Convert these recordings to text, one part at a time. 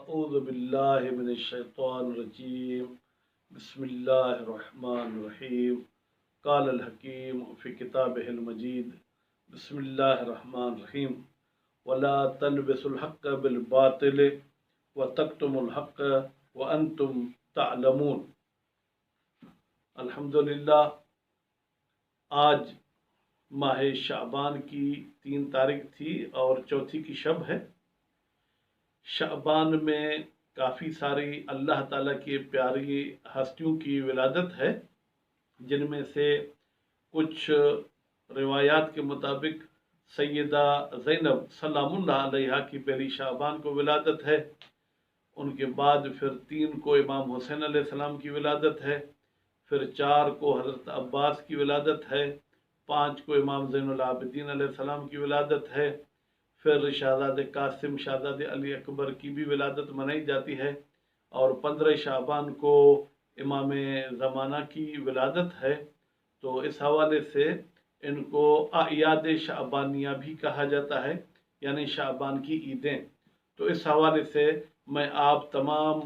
अऊज़ु बिल्लाहि मिनश्शैतानिर्रजीम बिस्मिल्लाहिर्रहमानिर्रहीम क़ालल हकीम फ़ी किताबिहिल मजीद बिस्मिल्लाहिर्रहमानिर्रहीम वला तलबिसुल हक़्क़ बिल बातिल व तक्तुमुल हक़्क़ व अंतुम तअलमून। अल्हम्दुलिल्लाह, आज माह शाबान की 3 तारीख थी और चौथी की शब है। शाबान में काफ़ी सारी अल्लाह ताला की प्यारी हस्तियों की विलादत है, जिनमें से कुछ रिवायात के मुताबिक सैयदा ज़ैनब सलामुल्लाह अलैहा की पहली शाबान को विलादत है। उनके बाद फिर 3 को इमाम हुसैन अलैहिस्सलाम की विलादत है, फिर 4 को हज़रत अब्बास की विलादत है, 5 को इमाम ज़ैनुल आबिदीन अलैहिस्सलाम की विलादत है, फिर शहज़ादे कासिम शहज़ादे अली अकबर की भी विलादत मनाई जाती है, और 15 शाबान को इमाम ज़माना की विलादत है। तो इस हवाले से इनको आयाद शाबानिया भी कहा जाता है, यानी शाबान की ईदें। तो इस हवाले से मैं आप तमाम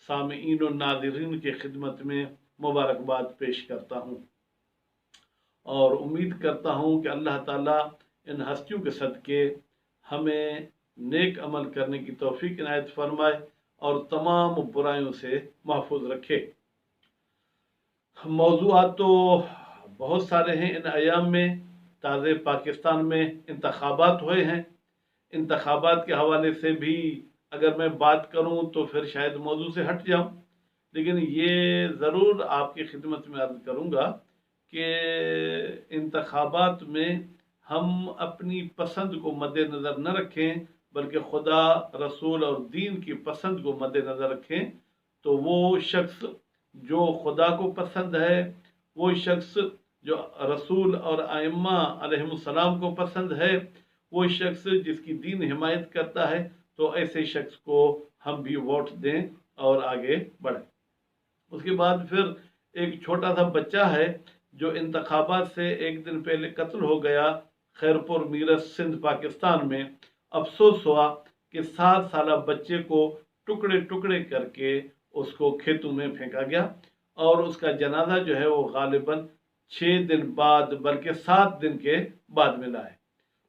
सामीईन और नाज़रीन की खिदमत में मुबारकबाद पेश करता हूँ और उम्मीद करता हूँ कि अल्लाह ताला इन हस्तियों के सदके हमें नेक अमल करने की तौफीक इनायत फरमाए और तमाम बुराइयों से महफूज रखे। मौज़ूआत तो बहुत सारे हैं। इन अयाम में ताज़े पाकिस्तान में इंतखाबात हुए हैं। इंतखाबात के हवाले से भी अगर मैं बात करूं तो फिर शायद मौजू से हट जाऊं, लेकिन ये ज़रूर आपकी खिदमत में अर्ज़ करूंगा कि इंतखाबात में हम अपनी पसंद को मद्देनज़र न रखें, बल्कि खुदा, रसूल और दीन की पसंद को मद्देनज़र रखें। तो वो शख्स जो खुदा को पसंद है, वो शख्स जो रसूल और आइम्मा अलैहिमुस्सलाम को पसंद है, वो शख्स जिसकी दीन हिमायत करता है, तो ऐसे शख्स को हम भी वोट दें और आगे बढ़ें। उसके बाद फिर एक छोटा सा बच्चा है जो इंतखाबात से एक दिन पहले कत्ल हो गया, खैरपुर मीरठ सिंध पाकिस्तान में। अफसोस हुआ कि 7 साल बच्चे को टुकड़े टुकड़े करके उसको खेतों में फेंका गया और उसका जनाजा जो है वो गालिबन 6 दिन बाद, बल्कि 7 दिन के बाद मिला है।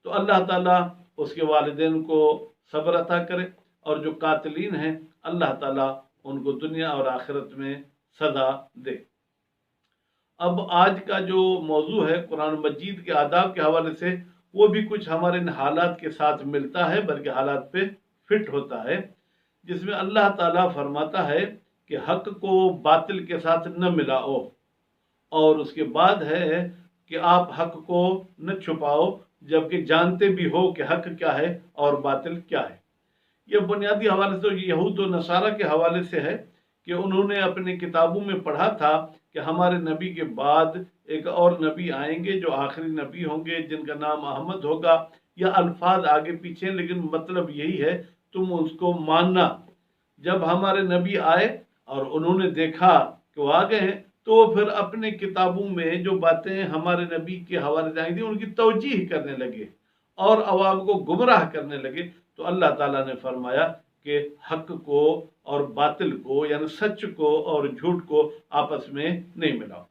तो अल्लाह ताला उसके वालिदैन को सब्र अता करे और जो कातिलीन हैं अल्लाह ताला उनको दुनिया और आखिरत में सजा दे। अब आज का जो मौजू है कुरान मजीद के आदाब के हवाले से, वो भी कुछ हमारे इन हालात के साथ मिलता है, बल्कि हालात पे फिट होता है, जिसमें अल्लाह ताला फरमाता है कि हक को बातिल के साथ न मिलाओ, और उसके बाद है कि आप हक को न छुपाओ जबकि जानते भी हो कि हक क्या है और बातिल क्या है। यह बुनियादी हवाले से यहूद और नसारा के हवाले से है कि उन्होंने अपनी किताबों में पढ़ा था कि हमारे नबी के बाद एक और नबी आएंगे जो आखिरी नबी होंगे, जिनका नाम अहमद होगा। या अल्फाज आगे पीछे, लेकिन मतलब यही है, तुम उसको मानना। जब हमारे नबी आए और उन्होंने देखा कि वो आ गए हैं, तो फिर अपने किताबों में जो बातें हमारे नबी के हवाले से आई थी उनकी तवजीह करने लगे और अवाम को गुमराह करने लगे। तो अल्लाह ताला ने फरमाया कि हक को और बातिल को, यानी सच को और झूठ को आपस में नहीं मिलाओ।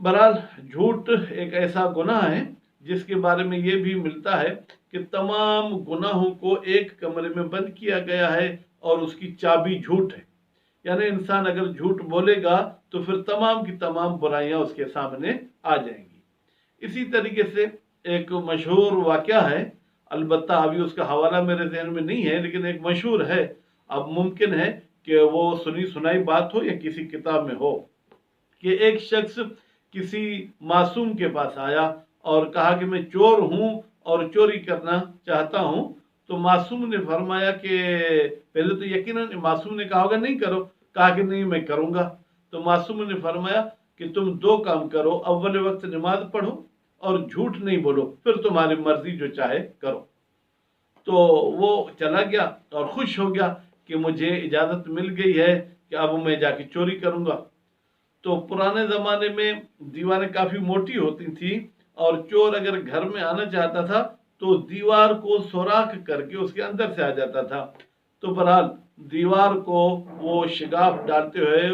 बहरहाल झूठ एक ऐसा गुनाह है जिसके बारे में ये भी मिलता है कि तमाम गुनाहों को एक कमरे में बंद किया गया है और उसकी चाबी झूठ है। यानी इंसान अगर झूठ बोलेगा तो फिर तमाम की तमाम बुराइयां उसके सामने आ जाएंगी। इसी तरीके से एक मशहूर वाक़या है, अलबत्ता अभी उसका हवाला मेरे जहन में नहीं है, लेकिन एक मशहूर है। अब मुमकिन है कि वो सुनी सुनाई बात हो या किसी किताब में हो, कि एक शख्स किसी मासूम के पास आया और कहा कि मैं चोर हूं और चोरी करना चाहता हूं। तो मासूम ने फरमाया कि पहले तो यकीनन मासूम ने कहा होगा नहीं करो, कहा कि नहीं मैं करूंगा। तो मासूम ने फरमाया कि तुम 2 काम करो, अव्वल वक्त नमाज पढ़ो और झूठ नहीं बोलो, फिर तुम्हारी मर्जी जो चाहे करो। तो वो चला गया और खुश हो गया कि मुझे इजाजत मिल गई है कि अब मैं जाके चोरी करूंगा। तो पुराने जमाने में दीवारें काफी मोटी होती थी और चोर अगर घर में आना चाहता था तो दीवार को सुराख करके उसके अंदर से आ जाता था। तो बहरहाल दीवार को वो शिगाफ डालते हुए,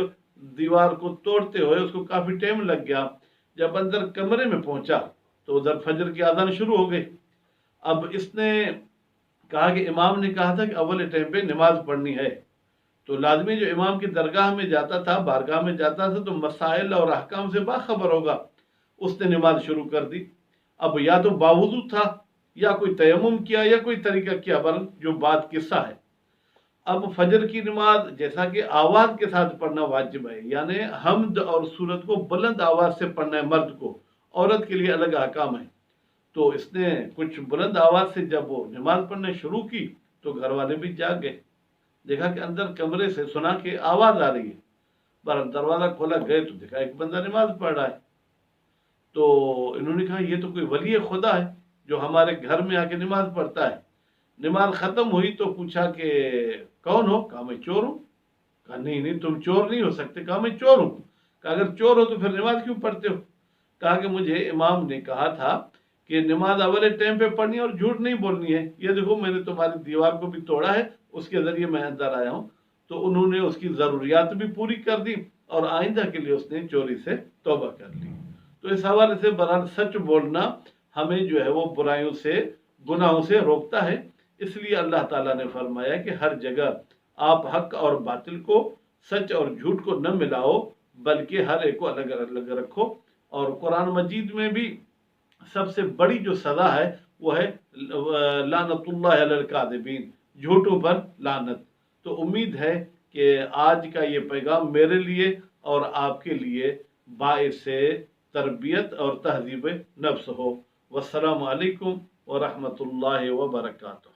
दीवार को तोड़ते हुए उसको काफ़ी टाइम लग गया। जब अंदर कमरे में पहुंचा तो उधर फजर की आज़ान शुरू हो गई। अब इसने कहा कि इमाम ने कहा था कि अव्वल टाइम पे नमाज पढ़नी है, तो लाजमी जो इमाम की दरगाह में जाता था, बारगाह में जाता था, तो मसाइल और अहकाम से बाखबर होगा। उसने नमाज शुरू कर दी। अब या तो बावुज़ू था, या कोई तयम्मुम किया, या कोई तरीका किया, बरन जो बात किस्सा है। अब फजर की नमाज जैसा कि आवाज के साथ पढ़ना वाजिब है, यानी हम्द और सूरत को बुलंद आवाज से पढ़ना है मर्द को, औरत के लिए अलग अहकाम है। तो इसने कुछ बुलंद आवाज से जब वो नमाज पढ़ने शुरू की तो घर वाले भी जाग गए। देखा कि अंदर कमरे से सुना कि आवाज आ रही है, पर दरवाजा खोला, गए तो देखा एक बंदा नमाज पढ़ रहा है। तो इन्होंने कहा ये तो कोई वली खुदा है जो हमारे घर में आके नमाज पढ़ता है। नमाज खत्म हुई तो पूछा कि कौन हो? कहा मैं चोर हूँ। कहा नहीं नहीं, तुम चोर नहीं हो सकते। कहा मैं चोर हूँ। कहा अगर चोर हो तो फिर नमाज क्यों पढ़ते हो? कहा कि मुझे इमाम ने कहा था कि नमाज अवले टाइम पे पढ़नी है और झूठ नहीं बोलनी है। ये देखो मैंने तुम्हारी दीवार को भी तोड़ा है, उसके जरिए मैं अंदर आया हूँ। तो उन्होंने उसकी ज़रूरियात भी पूरी कर दी और आइंदा के लिए उसने चोरी से तौबा कर ली। तो इस हवाले से बहरहाल सच बोलना हमें जो है वो बुराइयों से, गुनाहों से रोकता है। इसलिए अल्लाह ताला ने फरमाया कि हर जगह आप हक और बातिल को, सच और झूठ को न मिलाओ, बल्कि हर एक को अलग अलग रखो। और कुरान मजीद में भी सबसे बड़ी जो सज़ा है वो है लानतुल्लाह अलल काज़िबीन, झूठों पर लानत। तो उम्मीद है कि आज का ये पैगाम मेरे लिए और आपके लिए बाइस तरबियत और तहज़ीब नफ्स हो। वस्सलामु अलैकुम व रहमतुल्लाहि व बरकातुहू।